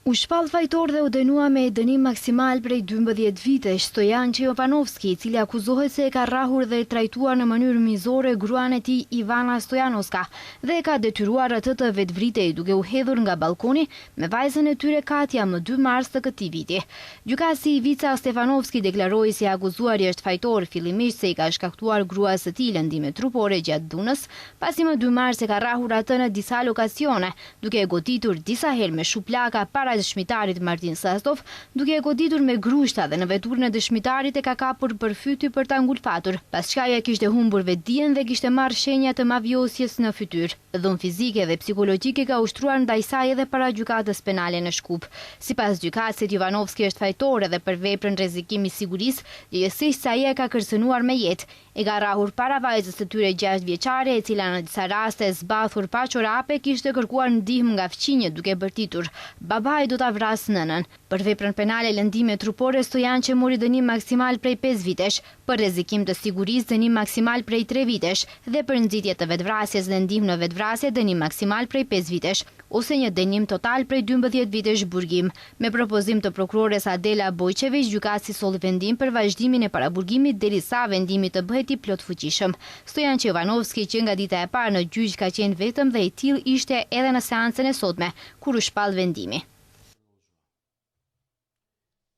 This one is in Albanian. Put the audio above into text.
U shpall fajtor dhe u dënua me dënim maksimal prej 12 vitesh Stojan Čejovanovski, i cili akuzohet se e ka rrahur dhe trajtuar në mënyrë mizore gruan e tij Ivana Stojanovska dhe e ka detyruar atë të vetvritej duke u hedhur nga balkoni me vajzën e tyre Katja më 2 mars të këtij viti. Gjykatësi Ivica Stefanovski deklaroi se akuzuari është fajtor fillimisht se i ka shkaktuar gruas së tij lëndime trupore gjatë dhunës, pasi më 2 mars e ka rrahur atë në disa lokacione, duke e goditur disa herë me shuplaka para dëshmitarit Martin Sastov, duke e goditur me grushta dhe në veturën e dëshmitarit e ka kapur përfyti për ta ngulfatur, pas çkaja kishte humbur vetdijen dhe kishte marrë shenja të mavjosjes në fytyrë. Dhunë fizike dhe psikologjike ka ushtruar ndaj saj edhe para gjykatës penale në Shkup. Sipas gjykatësit, Jovanovski është fajtor edhe për veprën rrezikimi sigurisë, gjithsesi ai e ka kërcënuar me jetë. E ka rrahur para vajzës së tyre 6 vjeçare, e cila në disa raste zbathur pa çorape kishte kërkuar ndihmë nga fëmijët duke bërtitur: "Babai do ta vras nënën." Për veprën penale lëndime trupore, Stojan që mori dënim maksimal prej 5 vitesh, për rrezikim të sigurisë dënim maksimal prej 3 vitesh dhe për nxitje të vetvrasjes dhe ndihmë në vetvrasje dënim maksimal prej 5 vitesh, ose një dënim total prej 12 vitesh burgim. Me propozim të prokurores Adela Bojqević, gjykatësi solli vendim për vazhdimin e paraburgimit derisa vendimi të bëhet i plotfuqishëm. Stojan Čejovanovski, që nga dita e parë në gjyq ka qenë vetëm dhe i tillë ishte edhe në seancën e sotme, kur u shpall vendimi.